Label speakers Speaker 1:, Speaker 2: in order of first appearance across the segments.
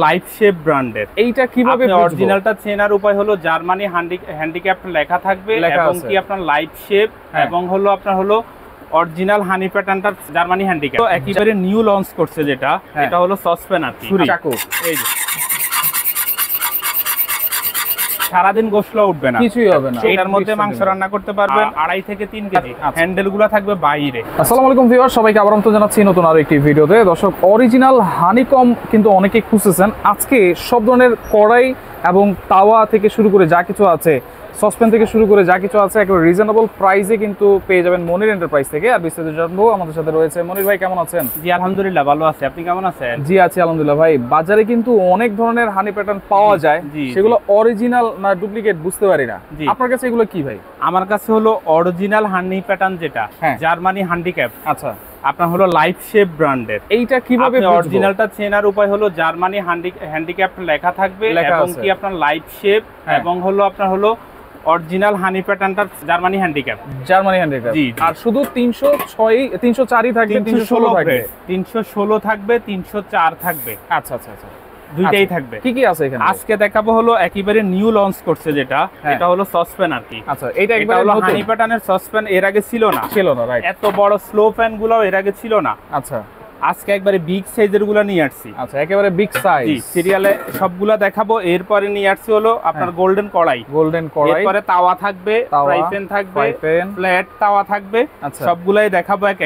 Speaker 1: Life shape ব্র্যান্ডের
Speaker 2: এইটা কিভাবে
Speaker 1: অরিজিনালটা চেনার উপায় হলো জার্মানি হ্যান্ডিক্যাপ লেখা থাকবে এবং কি আপনার লাইফ শেপ এবং হলো আপনার হলো অরিজিনাল হানি প্যাটার্নটা জার্মানি হ্যান্ডিক্যাপ একেবারে নিউ লঞ্চ করছে যেটা এটা হলো সসপ্যান আর কি
Speaker 2: চাকু।
Speaker 1: এই যে সারাদিন গোশলা উঠবে না,
Speaker 2: কিছুই হবে না,
Speaker 1: এটার মধ্যে মাংস রান্না করতে পারবেন 2.5 থেকে 3 কেজি। হ্যান্ডেলগুলো থাকবে বাইরে।
Speaker 2: আসসালামু আলাইকুম ভিউয়ার, সবাইকে আবার আমন্ত্রণ জানাচ্ছি নতুন আরো একটি ভিডিওতে। দর্শক, অরিজিনাল হানিকম কিন্তু অনেকেই খুঁজতেছেন। আজকে সব ধরনের কড়াই এবং তাওয়া থেকে শুরু করে যা কিছু আছে, সসপ্যান থেকে শুরু করে যা কিছু আছে, একেবারে রিজনেবল প্রাইসে কিন্তু পেয়ে যাবেন মনির এন্টারপ্রাইজ থেকে। আর বিস্তারিত জানবো, আমাদের সাথে রয়েছে মনির ভাই। কেমন আছেন?
Speaker 1: জি আলহামদুলিল্লাহ ভালো আছি, আপনি কেমন আছেন?
Speaker 2: জি আছি আলহামদুলিল্লাহ। ভাই, বাজারে কিন্তু অনেক ধরনের হানি প্যাটার্ন পাওয়া যায়, সেগুলো অরিজিনাল না ডুপ্লিকেট বুঝতে পারি না। আপনার কাছে এগুলো কি ভাই?
Speaker 1: আমার কাছে হলো অরিজিনাল হানি প্যাটার্ন যেটা জার্মানি হ্যান্ডিক্যাপ।
Speaker 2: আচ্ছা,
Speaker 1: আপনার হলো লাইফ শেপ ব্র্যান্ডের।
Speaker 2: এইটা কিভাবে
Speaker 1: অরিজিনালটা চেনার উপায় হলো জার্মানি হ্যান্ডিক্যাপ লেখা থাকবে এবং কি আপনার লাইফ শেপ এবং হলো আপনার হলো অরিজিনাল হানি প্যাটার্নটা জার্মানি হ্যান্ডিক্যাপ।
Speaker 2: জি। আর শুধু 304ই থাকবে, 316 থাকবে,
Speaker 1: 316 থাকবে, 304 থাকবে।
Speaker 2: আচ্ছা আচ্ছা আচ্ছা,
Speaker 1: দুইটাই থাকবে।
Speaker 2: কি কি আছে এখানে?
Speaker 1: আজকে দেখাবো হলো একেবারে নিউ লঞ্চ করছে যেটা, এটা হলো সসপ্যান আর কি।
Speaker 2: আচ্ছা, এটা একবারে
Speaker 1: হলো হানি প্যাটার্নের সসপ্যান, এর আগে ছিল না,
Speaker 2: রাইট।
Speaker 1: এত বড় স্লো প্যান গুলো এর আগে ছিল না।
Speaker 2: আচ্ছা,
Speaker 1: আজকে একবারে বিগ সাইজের গুলো নিয়ে আসছি।
Speaker 2: আচ্ছা, একেবারে বিগ সাইজ।
Speaker 1: জি, সিরিয়ালে সবগুলা দেখাবো। এরপরে নিয়ে আসছি হলো আপনার গোল্ডেন কড়াই। এরপরে তাওয়া থাকবে, ফ্রাই প্যান থাকবে, ফ্ল্যাট তাওয়া থাকবে। সবগুলাই দেখাবো একে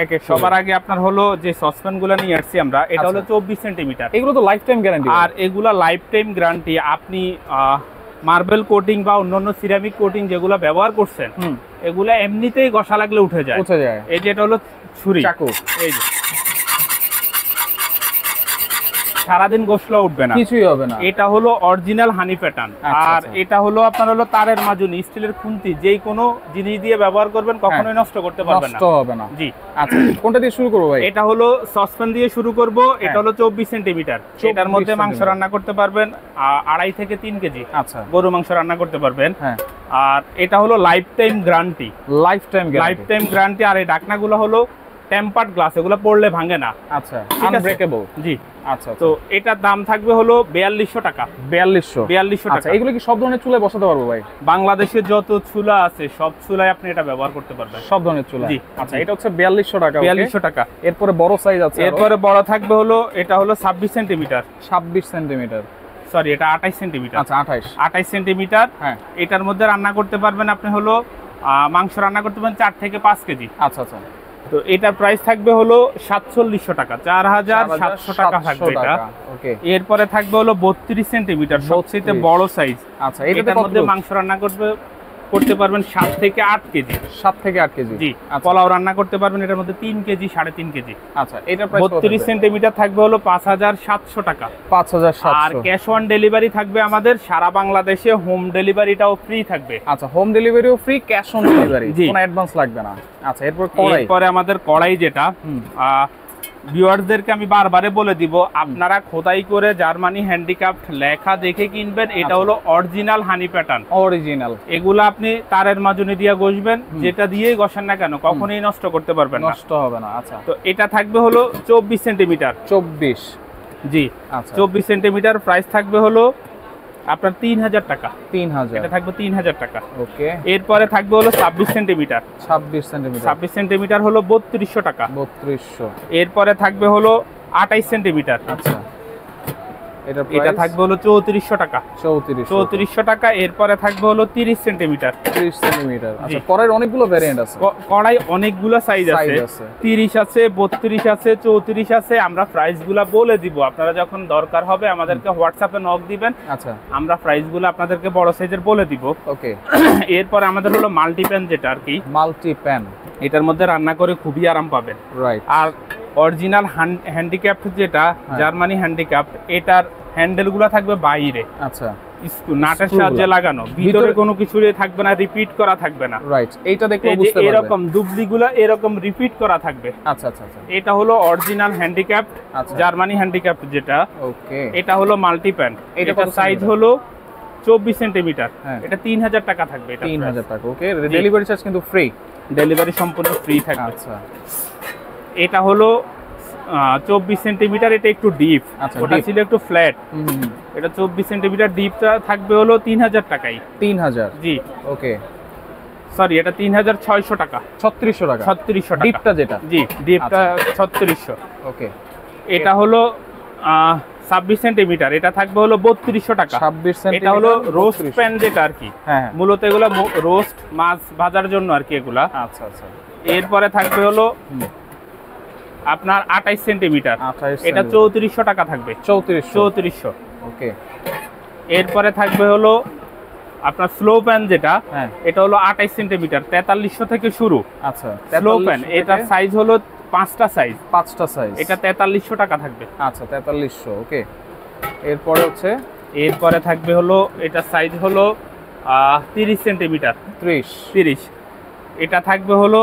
Speaker 1: একে। সবার আগে আপনার হলো যে সসপ্যান গুলো নিয়ে আসছি আমরা, এটা হলো 24 সেন্টিমিটার।
Speaker 2: এগুলো তো লাইফ টাইম গ্যারান্টি।
Speaker 1: আর এগুলা লাইফ টাইম গ্যারান্টি। আপনি মার্বেল কোটিং বা অন্যান্য সিরামিক কোটিং যেগুলো ব্যবহার করছেন, এগুলা এমনিতেই ঘষা লাগলে উঠে যায়। এই যে এটা হলো ছুরি,
Speaker 2: চাকু।
Speaker 1: এই যে সারাদিন গোশলা উঠবে না,
Speaker 2: কিছুই হবে না।
Speaker 1: এটা হলো অরিজিনাল হানি প্যাটার্ন। আর এটা হলো আপনার হলো তারের মাজুনি, স্টিলের খুন্তি, যেই কোনো জিনিস দিয়ে ব্যবহার করবেন কখনোই নষ্ট করতে পারবেন না,
Speaker 2: নষ্ট হবে না।
Speaker 1: জি।
Speaker 2: আচ্ছা, কোনটা দিয়ে শুরু করব ভাই?
Speaker 1: এটা হলো সসপ্যান দিয়ে শুরু করব। এটা হলো 24 সেন্টিমিটার। এটার মধ্যে মাংস রান্না করতে পারবেন 2.5 থেকে 3 কেজি।
Speaker 2: আচ্ছা,
Speaker 1: গরু মাংস রান্না করতে পারবেন। আর এটা হলো life time guarantee.
Speaker 2: Life time guarantee.
Speaker 1: আর এই ঢাকনাগুলো হলো টেম্পার্ড গ্লাস, এগুলো পড়লে ভাঙে না।
Speaker 2: আচ্ছা, আনব্রেকেবল।
Speaker 1: জি।
Speaker 2: আচ্ছা,
Speaker 1: তো এটার দাম থাকবে হলো 4200 টাকা।
Speaker 2: 4200 টাকা। এগুলো কি সব ধরনের চুলায় বসাতে পারবো ভাই?
Speaker 1: বাংলাদেশের যত চুলা আছে সব চুলায় আপনি এটা ব্যবহার করতে পারবেন,
Speaker 2: সব ধরনের চুলা।
Speaker 1: জি।
Speaker 2: আচ্ছা, এটা হচ্ছে 4200 টাকা।
Speaker 1: 4200 টাকা।
Speaker 2: এরপরে বড় সাইজ আছে,
Speaker 1: এরপরে বড় থাকবে হলো, এটা হলো 26 সেন্টিমিটার।
Speaker 2: 26 সেন্টিমিটার,
Speaker 1: সরি এটা 28 সেন্টিমিটার।
Speaker 2: আচ্ছা,
Speaker 1: 28 সেন্টিমিটার। এটার মধ্যে রান্না করতে পারবেন আপনি হলো মাংস রান্না করতে পারবেন 4 থেকে 5 কেজি।
Speaker 2: আচ্ছা আচ্ছা।
Speaker 1: তো এটার প্রাইস থাকবে হলো 4700 টাকা, 4700 টাকা থাকবে এটা।
Speaker 2: ওকে।
Speaker 1: এরপরে থাকবে হলো 32 সেন্টিমিটার, সবচেয়ে বড় সাইজ।
Speaker 2: আচ্ছা,
Speaker 1: এটার মধ্যে মাংস রান্না করতে পারবেন 7 থেকে 8 কেজি।
Speaker 2: 7 থেকে 8 কেজি,
Speaker 1: জি। পোলাও রান্না করতে পারবেন এটার মধ্যে 3 কেজি, 3.5 কেজি।
Speaker 2: আচ্ছা, এটার প্রাইস
Speaker 1: 32 সেন্টিমিটার থাকবে হলো 5700 টাকা।
Speaker 2: 5700।
Speaker 1: আর ক্যাশ অন ডেলিভারি থাকবে আমাদের সারা বাংলাদেশে, হোম ডেলিভারিটাও ফ্রি থাকবে।
Speaker 2: আচ্ছা, হোম ডেলিভারিও ফ্রি, ক্যাশ অন ডেলিভারি, কোনো অ্যাডভান্স লাগবে না। আচ্ছা, এরপরে
Speaker 1: আমাদের কড়াই যেটা, ভিউয়ারদেরকে আমি বারবারে বলে দিব, আপনারা খোদাই করে জার্মানি হ্যান্ডিক্রাফট লেখা দেখে কিনবেন। এটা হলো অরিজিনাল হানি প্যাটার্ন,
Speaker 2: অরিজিনাল।
Speaker 1: এগুলো আপনি তারের মাজুনি দিয়ে ঘষবেন, যেটা দিয়েই ঘষেন না কেন কখনোই নষ্ট করতে পারবেন না,
Speaker 2: নষ্ট হবে না। আচ্ছা,
Speaker 1: তো এটা থাকবে হলো 24 সেন্টিমিটার।
Speaker 2: 24,
Speaker 1: জি। আচ্ছা, 24 সেন্টিমিটার। প্রাইস থাকবে হলো আপনার 3000 টাকা।
Speaker 2: 3000, এটা
Speaker 1: থাকবে 3000 টাকা।
Speaker 2: ওকে।
Speaker 1: এরপরে থাকবে হলো 26 সেন্টিমিটার।
Speaker 2: 26 সেন্টিমিটার।
Speaker 1: 26 সেন্টিমিটার হলো 3200 টাকা।
Speaker 2: 3200।
Speaker 1: এরপরে থাকবে হলো 28 সেন্টিমিটার।
Speaker 2: আচ্ছা,
Speaker 1: এটা থাকবে হলো 3400 টাকা। 3400 টাকা। এরপরে থাকবে হলো 30 সেন্টিমিটার।
Speaker 2: 30 সেন্টিমিটার। আচ্ছা, কড়াইয়ের অনেকগুলো ভ্যারিয়েন্ট আছে।
Speaker 1: কড়াই অনেকগুলো সাইজ আছে, 30 আছে, 32 আছে, 34 আছে। আমরা প্রাইসগুলো বলে দিব, আপনারা যখন দরকার হবে আমাদেরকে হোয়াটসঅ্যাপে নক দিবেন।
Speaker 2: আচ্ছা,
Speaker 1: আমরা প্রাইসগুলো আপনাদেরকে বড় সাইজের বলে দিব।
Speaker 2: ওকে।
Speaker 1: এরপরে আমাদের হলো মাল্টি প্যান যেটা আর কি,
Speaker 2: মাল্টি প্যান।
Speaker 1: এটার মধ্যে রান্না করে খুবই আরাম পাবেন,
Speaker 2: রাইট।
Speaker 1: আর অরিজিনাল হ্যান্ডিক্যাপ্ট যেটা জার্মানি হ্যান্ডিক্যাপ্ট, এটার হ্যান্ডেলগুলো থাকবে বাইরে।
Speaker 2: আচ্ছা,
Speaker 1: নাটের সাহায্যে লাগানো, ভিতরে কোনো কিছু থাকবে না, রিপিট করা থাকবে না,
Speaker 2: রাইট। এইটা দেখলে বুঝতে পারবেন,
Speaker 1: এরকম দুবলিগুলো এরকম রিপিট করা থাকবে।
Speaker 2: আচ্ছা আচ্ছা আচ্ছা।
Speaker 1: এটা হলো অরিজিনাল হ্যান্ডিক্যাপ্ট, জার্মানি হ্যান্ডিক্যাপ্ট যেটা।
Speaker 2: ওকে।
Speaker 1: এটা হলো মাল্টি প্যান। এটা সাইজ হলো 24 সেন্টিমিটার। এটা 3000 টাকা থাকবে। এটা
Speaker 2: 3000 টাকা। ওকে। ডেলিভারি চার্জ কিন্তু ফ্রি,
Speaker 1: ডেলিভারি সম্পূর্ণ ফ্রি থাকবে।
Speaker 2: আচ্ছা,
Speaker 1: এটা হলো 24 সেন্টিমিটার, এটা একটু ডিপ,
Speaker 2: আচ্ছা,
Speaker 1: ওটা ছিল একটু ফ্ল্যাট। এটা 24 সেন্টিমিটার ডিপটা থাকবে হলো 3000 টাকায়।
Speaker 2: 3000?
Speaker 1: জি
Speaker 2: ওকে,
Speaker 1: সরি এটা 3600 টাকা।
Speaker 2: 3600 টাকা
Speaker 1: 3600 টাকা
Speaker 2: ডিপটা যেটা?
Speaker 1: জি ডিপটা 3600।
Speaker 2: ওকে,
Speaker 1: এটা হলো 26 সেন্টিমিটার, এটা থাকবে হলো 3200 টাকা।
Speaker 2: 26 সেন্টিমিটার,
Speaker 1: এটা হলো রোস্ট প্যান যেটা আর কি,
Speaker 2: হ্যাঁ
Speaker 1: মূলত এগুলো রোস্ট মাছ ভাজার জন্য আর কি এগুলা।
Speaker 2: আচ্ছা আচ্ছা।
Speaker 1: এরপরে থাকবে হলো আপনার 28 সেন্টিমিটার, এটা 3400 টাকা থাকবে। 3400।
Speaker 2: ওকে,
Speaker 1: এরপরে থাকবে হলো আপনার স্লো প্যান যেটা,
Speaker 2: হ্যাঁ
Speaker 1: এটা হলো 28 সেন্টিমিটার, 4300 থেকে শুরু।
Speaker 2: আচ্ছা,
Speaker 1: স্লো প্যান, এটার সাইজ হলো 5টা সাইজ,
Speaker 2: 5টা সাইজ,
Speaker 1: এটা 4300 টাকা থাকবে।
Speaker 2: আচ্ছা 4300। ওকে, এরপরে হচ্ছে
Speaker 1: এরপরে থাকবে হলো এটা সাইজ হলো 30 সেন্টিমিটার, 30, এটা থাকবে হলো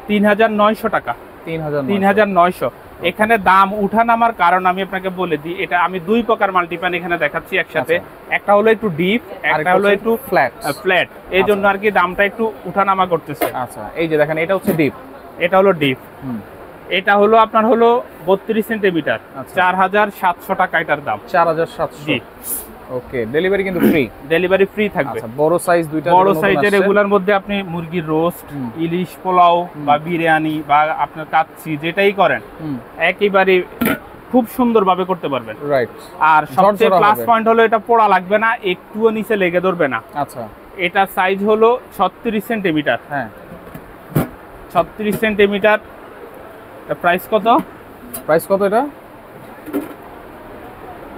Speaker 1: 3900 টাকা। 3900। এখানে দাম উঠানামার কারণ আমি আপনাকে বলে দিই, এটা আমি দুই প্রকার মাল্টিপ্যান এখানে দেখাচ্ছি একসাথে। একটা হলো একটু ডিপ, একটা হলো একটু ফ্ল্যাট, এই জন্য আর কি দামটা একটু উঠানামা করতেছে।
Speaker 2: আচ্ছা, এই যে দেখেন এটা হচ্ছে ডিপ,
Speaker 1: এটা হলো ডিপ। এটা হলো আপনার হলো 32 সেন্টিমিটার, 4700 টাকা এটার দাম।
Speaker 2: 4700।
Speaker 1: জি
Speaker 2: ওকে, ডেলিভারি কিন্তু ফ্রি?
Speaker 1: ডেলিভারি ফ্রি থাকবে।
Speaker 2: আচ্ছা, বড় সাইজ দুইটা,
Speaker 1: বড় সাইজের এগুলোর মধ্যে আপনি মুরগির রোস্ট, ইলিশ পোলাও বা বিরিয়ানি বা আপনার কাচ্চি যেটাই করেন একেবারে খুব সুন্দরভাবে করতে পারবেন।
Speaker 2: রাইট।
Speaker 1: আর সবচেয়ে প্লাস পয়েন্ট হলো এটা পোড়া লাগবে না, একটুও নিচে লেগে ধরবে না।
Speaker 2: আচ্ছা,
Speaker 1: এটা সাইজ হলো 36 সেন্টিমিটার।
Speaker 2: হ্যাঁ
Speaker 1: 36 সেন্টিমিটার। প্রাইস কত?
Speaker 2: এটা?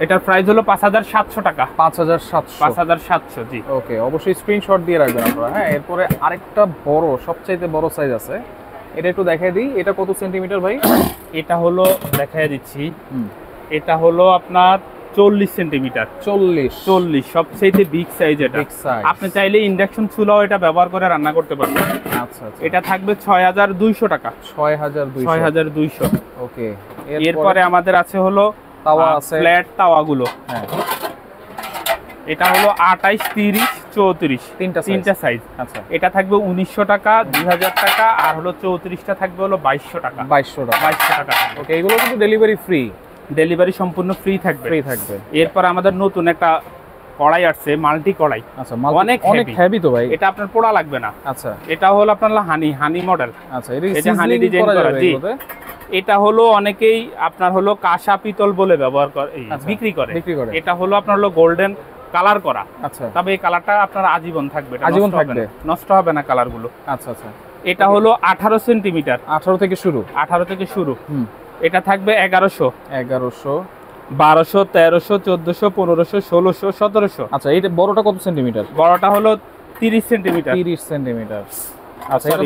Speaker 1: এটার প্রাইস হলো 5700 টাকা।
Speaker 2: 5700।
Speaker 1: জি
Speaker 2: ওকে, অবশ্যই স্ক্রিনশট দিয়ে রাখবেন আপনারা। হ্যাঁ, এরপরে আরেকটা বড়, সবচাইতে বড় সাইজ আছে, এটা একটু দেখাই দিই। এটা কত সেন্টিমিটার ভাই?
Speaker 1: এটা হলো দেখাই দিচ্ছি, এটা হলো আপনার 40 সেন্টিমিটার। 40 সবচেয়ে বিগ সাইজ এটা। আপনি চাইলে ইন্ডাকশন চুলাও এটা ব্যবহার করে রান্না করতে পারবেন।
Speaker 2: আচ্ছা,
Speaker 1: এটা থাকবে 6200 টাকা। 6200।
Speaker 2: ওকে,
Speaker 1: এরপরে আমাদের আছে হলো তাওয়া আছে, ফ্ল্যাট তাওয়াগুলো।
Speaker 2: হ্যাঁ,
Speaker 1: এটা হলো 28, 30, 34 তিনটা সাইজ।
Speaker 2: আচ্ছা,
Speaker 1: এটা থাকবে 1900 টাকা, 2000 টাকা, আর হলো 34টা থাকবে হলো 2200 টাকা। 2200 টাকা।
Speaker 2: ওকে, এগুলো কিন্তু ডেলিভারি ফ্রি?
Speaker 1: ডেলিভারি সম্পূর্ণ ফ্রি থাকবে। এরপর আমাদের নতুন একটা কড়াই আসছে, মাল্টি কড়াই।
Speaker 2: আচ্ছা, অনেক হেভি তো ভাই।
Speaker 1: এটা আপনার পোড়া লাগবে না।
Speaker 2: আচ্ছা,
Speaker 1: এটা হলো আপনার হানি মডেল।
Speaker 2: আচ্ছা, এটা হানি ডিজাইন করা যাবে।
Speaker 1: এটা হলো অনেকেই আপনার হলো কাঁসা পিতল বলে ব্যবহার করে, বিক্রি করে। এটা হলো আপনার হলো গোল্ডেন কালার করা।
Speaker 2: আচ্ছা,
Speaker 1: তবে এই কালারটা আপনার আজীবন থাকবে, নষ্ট হবে না কালারগুলো।
Speaker 2: আচ্ছা আচ্ছা।
Speaker 1: এটা হলো 18 সেন্টিমিটার।
Speaker 2: 18 থেকে শুরু।
Speaker 1: এটা থাকবে 1100,
Speaker 2: 1200,
Speaker 1: 1300, 1400, 1500, 1600, 1700।
Speaker 2: আচ্ছা, এইটা বড়টা কত সেন্টিমিটার?
Speaker 1: বড়টা হলো 30 সেন্টিমিটার।
Speaker 2: 30 সেন্টিমিটার।
Speaker 1: আচ্ছা, এটা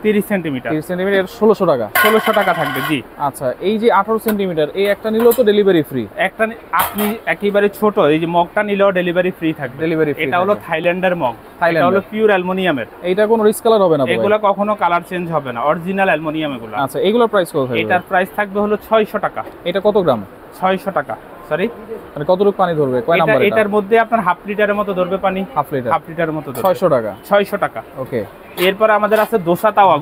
Speaker 1: 30 সেন্টিমিটার।
Speaker 2: 30 সেন্টিমিটার 1600 টাকা।
Speaker 1: 1600 টাকা থাকবে। জি।
Speaker 2: আচ্ছা, এই যে 18 সেন্টিমিটার, এই একটা নিলেও তো ডেলিভারি ফ্রি?
Speaker 1: একটা আপনি একেবারে ছোট এই যে মগটা নিলেও ডেলিভারি ফ্রি থাকবে। এটা হলো থাইল্যান্ডের মগ, এটা হলো পিওর অ্যালুমিনিয়ামের।
Speaker 2: এইটা কোনো রিস্ক কালার হবে না?
Speaker 1: এগুলো কখনো কালার চেঞ্জ হবে না, অরিজিনাল অ্যালুমিনিয়াম এগুলো।
Speaker 2: আচ্ছা, এগুলোর প্রাইস কত থাকবে?
Speaker 1: এটার প্রাইস থাকবে হলো 600 টাকা।
Speaker 2: এটা কত গ্রাম?
Speaker 1: 600 টাকা। সরি,
Speaker 2: মানে কতটুকু পানি ধরবে? কয় নাম্বার এটা?
Speaker 1: এটার মধ্যে আপনার হাফ লিটারের মতো ধরবে পানি। হাফ লিটারের মতো ধরবে। 600 টাকা। 600 টাকা। ওকে। এরপর আমাদের আছে দোসা তাওয়া।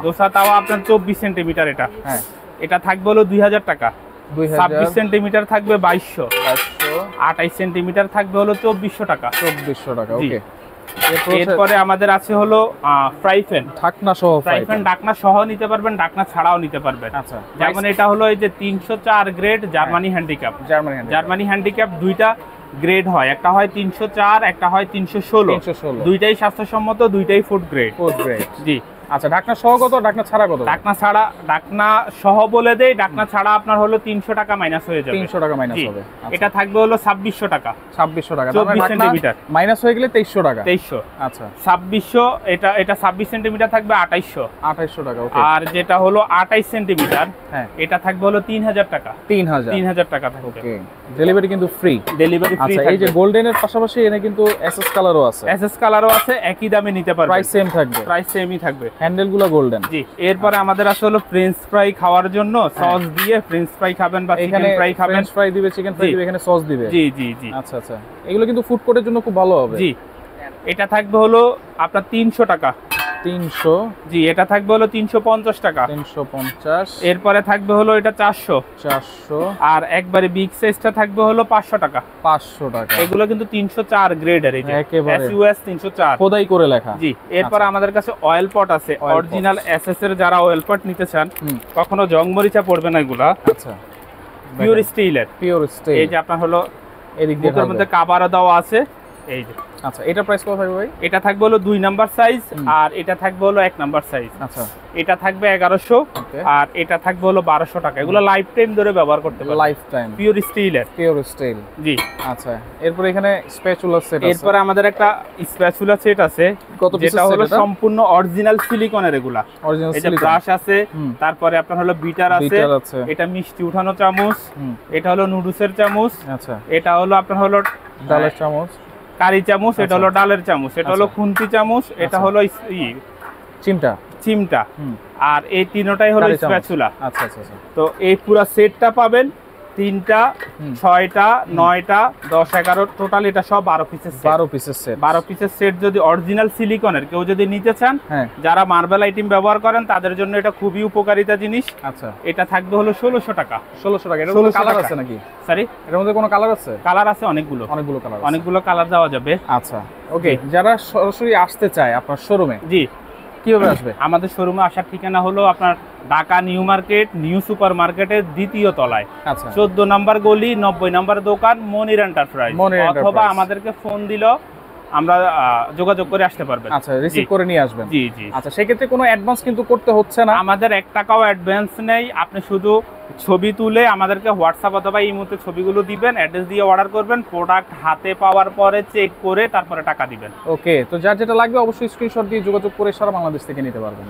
Speaker 1: দোসা তাওয়া আপনার 24 সেন্টিমিটার। এটা হ্যাঁ, এটা থাকবে হলো 2000 টাকা। 26 সেন্টিমিটার থাকবে 2200। 28 সেন্টিমিটার থাকবে হলো 2400 টাকা। 2400 টাকা। ওকে। এরপরে আমাদের আছে হলো ফ্রাই প্যান, ঢাকনা সহ। ফ্রাই প্যান ঢাকনা সহ নিতে পারবেন, ঢাকনা ছাড়াও নিতে পারবেন। আচ্ছা, যেমন এটা হলো এই যে 304 grade Germany handicap. Germany handicap দুইটা গ্রেড হয়, একটা হয় 304, একটা হয় 316। দুইটাই স্বাস্থ্যসম্মত, দুইটাই ফুড গ্রেড। জি। আচ্ছা, ঢাকনা সহ কত, ঢাকনা ছাড়া কত? ঢাকনা সহ বলে দেই, ঢাকনা ছাড়া আপনার হলো 300 টাকা মাইনাস হয়ে যাবে। 300 টাকা মাইনাস হবে। এটা থাকবে হলো 2600 টাকা। 2600 টাকা। 24 সেন্টিমিটার মাইনাস হয়ে গেলে 2300 টাকা। 2300। আচ্ছা, 2600। এটা 26 সেন্টিমিটার থাকবে 2800 টাকা। ওকে। আর যেটা হলো 28 সেন্টিমিটার, হ্যাঁ, এটা থাকবে হলো 3000 টাকা। 3000 টাকা থাকবে। ওকে। ডেলিভারি কিন্তু ফ্রি। Delivery free. আচ্ছা, এই যে গোল্ডেনের পাশাপাশি এনে কিন্তু এসএস কালারও আছে। একই দামে নিতে পারবেন। প্রাইস সেম থাকবে। প্রাইস সেমই থাকবে। হ্যান্ডেলগুলো গোল্ডেন। জি। এরপরে আমাদের আছে হলো ফ্রেঞ্চ ফ্রাই খাওয়ার জন্য সস দিয়ে ফ্রেঞ্চ ফ্রাই খাবেন বা চিকেন ফ্রাই খাবেন। ফ্রেঞ্চ ফ্রাই দিবে, চিকেন ফ্রাই দিবে, এখানে সস দিবে। জি জি জি। আচ্ছা আচ্ছা, এগুলো কিন্তু ফুড কোর্টের জন্য খুব ভালো হবে। জি। এটা থাকবে হলো আপনার 300 টাকা।
Speaker 2: 300,
Speaker 1: জি এটা থাকবে হলো 350 টাকা।
Speaker 2: 350,
Speaker 1: এরপরে থাকবে হলো এটা 400,
Speaker 2: 400,
Speaker 1: আর একবারে বিগ সাইজটা থাকবে হলো 500 টাকা।
Speaker 2: 500 টাকা।
Speaker 1: এগুলো কিন্তু 304 গ্রেডের, এই যে
Speaker 2: একেবারে
Speaker 1: SUS 304
Speaker 2: খোদাই করে লেখা।
Speaker 1: জি। এরপর আমাদের কাছে অয়েল পট আছে, অরিজিনাল এসএস এর যারা অয়েল পট নিতে চান, কখনো জং মরিচা পড়বে না এগুলা।
Speaker 2: আচ্ছা,
Speaker 1: পিওর স্টিলের,
Speaker 2: পিওর স্টিল।
Speaker 1: এই যে আপনার হলো
Speaker 2: এদিক দিয়ে
Speaker 1: বুকের মধ্যে কাভারও দেওয়া আছে, এই যে।
Speaker 2: আচ্ছা, এটা প্রাইস কত থাকবে ভাই?
Speaker 1: এটা থাকবে হলো 2 নাম্বার সাইজ, আর এটা থাকবে হলো 1 নাম্বার সাইজ।
Speaker 2: আচ্ছা,
Speaker 1: এটা থাকবে 1100, আর এটা থাকবে হলো 1200 টাকা। এগুলো লাইফ টাইম ধরে ব্যবহার করতে পারবেন,
Speaker 2: লাইফ টাইম,
Speaker 1: পিওর স্টিলের।
Speaker 2: পিওর স্টিল,
Speaker 1: জি।
Speaker 2: আচ্ছা, এরপর এখানে স্প্যাচুলা সেট আছে।
Speaker 1: এরপর আমাদের একটা স্প্যাচুলা সেট আছে,
Speaker 2: কত পিস
Speaker 1: যেটা হলো সম্পূর্ণ অরিজিনাল সিলিকনের। এগুলা
Speaker 2: অরিজিনাল
Speaker 1: এই যে ব্রাশ আছে, তারপরে আপনার হলো বিটার আছে, এটা মিষ্টি উঠানো চামচ, এটা হলো নুডলসের চামচ,
Speaker 2: আচ্ছা,
Speaker 1: এটা হলো আপনার হলো
Speaker 2: ডালের চামচ,
Speaker 1: কারি চামচ, এটা হলো ডালের চামচ, এটা হলো খুন্তি চামচ, এটা হলো চিমটা, আর এই তিনটাই হলো স্প্যাচুলা।
Speaker 2: আচ্ছা আচ্ছা।
Speaker 1: তো এই পুরো সেটটা পাবেন 3টা, 6টা, 9টা, 10, 11, টোটাল এটা সব 12 পিসের সেট।
Speaker 2: 12 পিসের সেট।
Speaker 1: 12 পিসের সেট যদি অরিজিনাল সিলিকনের কেউ যদি নিতে চান, যারা মার্বেল আইটেম ব্যবহার করেন তাদের জন্য এটা খুবই উপকারিতা জিনিস।
Speaker 2: আচ্ছা,
Speaker 1: এটা থাকবে হলো 1600 টাকা।
Speaker 2: 1600 টাকা। এর মধ্যে কালার আছে নাকি?
Speaker 1: সরি,
Speaker 2: এর মধ্যে কোনো কালার আছে?
Speaker 1: কালার আছে অনেকগুলো,
Speaker 2: কালার,
Speaker 1: অনেকগুলো কালার দেওয়া যাবে।
Speaker 2: আচ্ছা, ওকে। যারা সরাসরি আসতে চায় আপনার শোরুমে,
Speaker 1: জি,
Speaker 2: কিভাবে আসবে?
Speaker 1: আমাদের শোরুমে আসার ঠিকানা হলো আপনার Dhaka new market, new super মার্কেটের 2য় তলায়।
Speaker 2: আচ্ছা,
Speaker 1: 14 নম্বর গলি, 90 নম্বর দোকান, মনির এন্টারপ্রাইজ। অথবা আমাদেরকে ফোন দিলেও আমরা যোগাযোগ করে আসতে পারবেন।
Speaker 2: আচ্ছা, রিসিভ করে নিয়ে আসবেন।
Speaker 1: জি জি।
Speaker 2: আচ্ছা, সেক্ষেত্রে কোনো অ্যাডভান্স কিন্তু করতে হচ্ছে না,
Speaker 1: আমাদের 1 টাকাও অ্যাডভান্স নেই। আপনি শুধু ছবি তুলে আমাদেরকে হোয়াটসঅ্যাপ অথবা ইমোতে ছবিগুলো দিবেন, অ্যাড্রেস দিয়ে অর্ডার করবেন, প্রোডাক্ট হাতে পাওয়ার পরে চেক করে তারপরে টাকা দিবেন।
Speaker 2: ওকে। তো যার যেটা লাগবে অবশ্যই স্ক্রিনশট দিয়ে যোগাযোগ করে সারা বাংলাদেশ থেকে নিতে পারবেন।